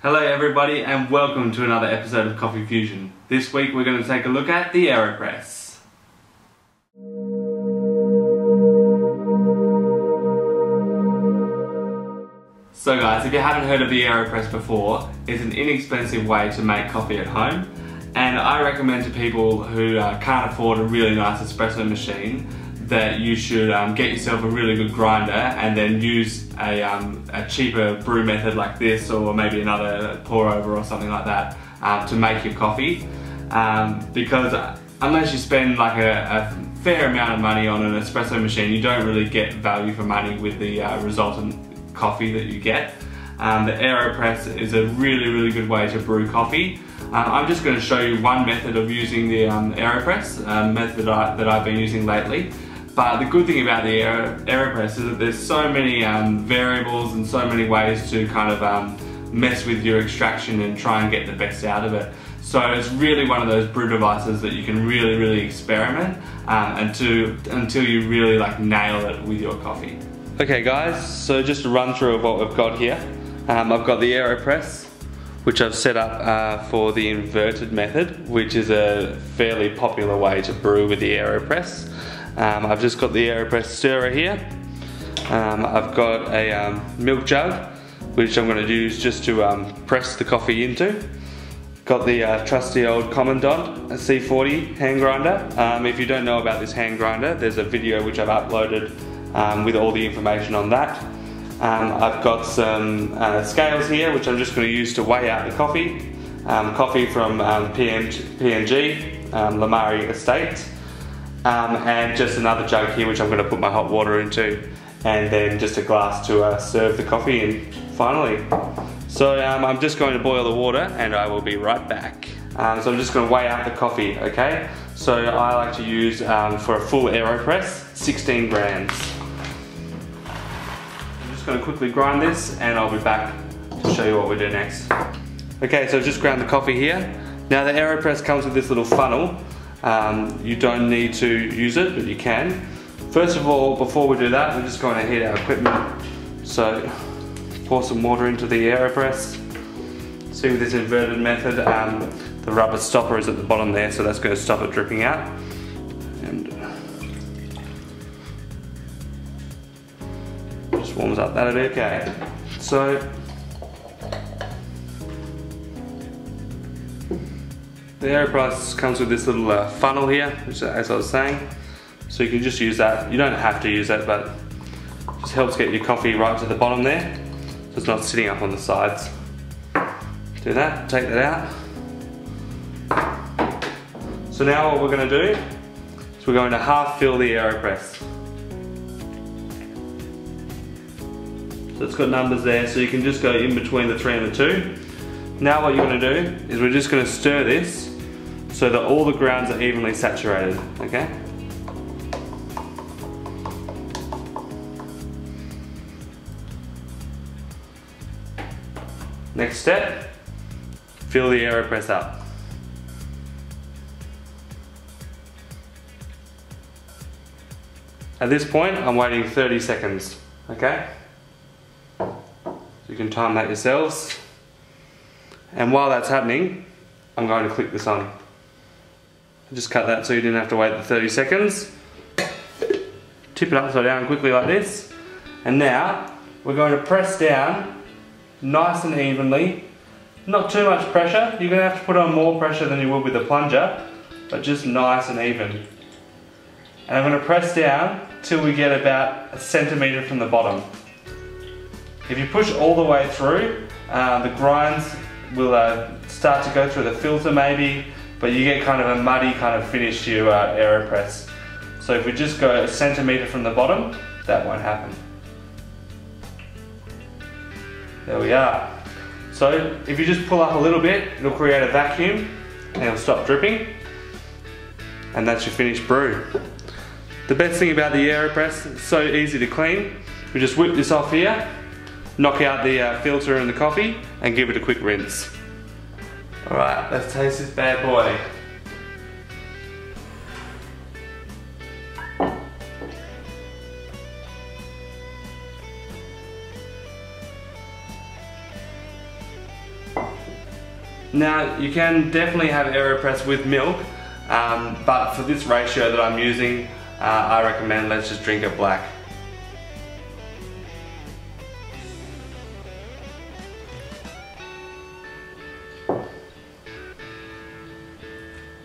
Hello everybody and welcome to another episode of Coffee Fusion. This week we're going to take a look at the AeroPress. So guys, if you haven't heard of the AeroPress before, it's an inexpensive way to make coffee at home, and I recommend to people who can't afford a really nice espresso machine that you should get yourself a really good grinder and then use a cheaper brew method like this, or maybe another pour over or something like that to make your coffee, because unless you spend like a fair amount of money on an espresso machine, you don't really get value for money with the resultant coffee that you get. The AeroPress is a really good way to brew coffee. I'm just going to show you one method of using the AeroPress, method that I've been using lately. But the good thing about the AeroPress is that there's so many variables and so many ways to kind of mess with your extraction and try and get the best out of it. So it's really one of those brew devices that you can really experiment until you really nail it with your coffee. Okay guys, so just a run through of what we've got here. I've got the AeroPress, which I've set up for the inverted method, which is a fairly popular way to brew with the AeroPress. I've just got the AeroPress stirrer here. I've got a milk jug, which I'm going to use just to press the coffee into. Got the trusty old Commandant C40 hand grinder. If you don't know about this hand grinder, there's a video which I've uploaded with all the information on that. I've got some scales here, which I'm just going to use to weigh out the coffee. Coffee from PNG, Lamari Estate. And just another jug here which I'm going to put my hot water into, and then just a glass to serve the coffee in finally. So I'm just going to boil the water and I will be right back. So I'm just going to weigh out the coffee, okay? So I like to use, for a full AeroPress, 16 grams. I'm just going to quickly grind this and I'll be back to show you what we do next. Okay, so I've just ground the coffee here. Now the AeroPress comes with this little funnel. You don't need to use it, but you can. First of all, before we do that, we're just going to heat our equipment. So, pour some water into the AeroPress. See, with this inverted method, the rubber stopper is at the bottom there, so that's going to stop it dripping out. And just warms up, that'll be okay. So, the AeroPress comes with this little funnel here, which, as I was saying, so you can just use that. You don't have to use that, but it just helps get your coffee right to the bottom there, so it's not sitting up on the sides. Do that, take that out. So now what we're going to do is we're going to half fill the AeroPress. So it's got numbers there, so you can just go in between the 3 and the 2. Now what you're going to do is we're just going to stir this so that all the grounds are evenly saturated, okay? Next step, fill the AeroPress up. At this point, I'm waiting 30 seconds, okay? So you can time that yourselves. And while that's happening, I'm going to click this on. Just cut that so you didn't have to wait the 30 seconds. Tip it upside down quickly like this. And now, we're going to press down nice and evenly. Not too much pressure. You're going to have to put on more pressure than you would with a plunger, but just nice and even. And I'm going to press down till we get about a centimetre from the bottom. If you push all the way through, the grinds will start to go through the filter maybe, but you get kind of a muddy kind of finish to your AeroPress. So if we just go a centimetre from the bottom, that won't happen. There we are. So if you just pull up a little bit, it'll create a vacuum and it'll stop dripping. And that's your finished brew. The best thing about the AeroPress, it's so easy to clean. We just whip this off here, knock out the filter and the coffee, and give it a quick rinse. Alright, let's taste this bad boy. Now you can definitely have AeroPress with milk, but for this ratio that I'm using, I recommend let's just drink it black.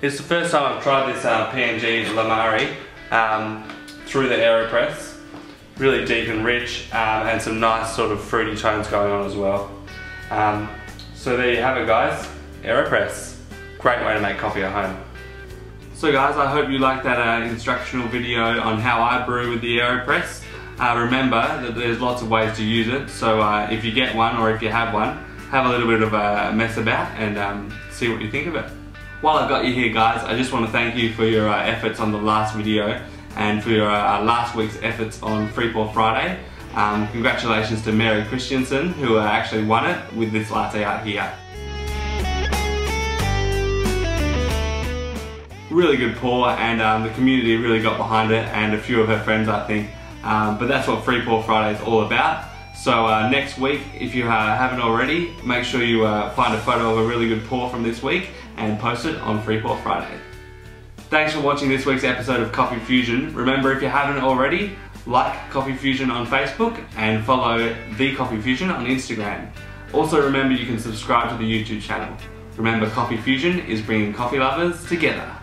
It's the first time I've tried this P&G Lamari through the AeroPress. Really deep and rich, and some nice sort of fruity tones going on as well. So there you have it, guys. AeroPress. Great way to make coffee at home. So guys, I hope you liked that instructional video on how I brew with the AeroPress. Remember that there's lots of ways to use it, so if you get one or if you have one, have a little bit of a mess about and see what you think of it. While I've got you here, guys, I just want to thank you for your efforts on the last video and for your last week's efforts on Free Pour Friday. Congratulations to Mary Christensen, who actually won it with this latte art here. Really good pour, and the community really got behind it, and a few of her friends, I think. But that's what Free Pour Friday is all about. So next week, if you haven't already, make sure you find a photo of a really good pour from this week and post it on Free Pour Friday. Thanks for watching this week's episode of Coffee Fusion. Remember, if you haven't already, like Coffee Fusion on Facebook and follow The Coffee Fusion on Instagram. Also remember, you can subscribe to the YouTube channel. Remember, Coffee Fusion is bringing coffee lovers together.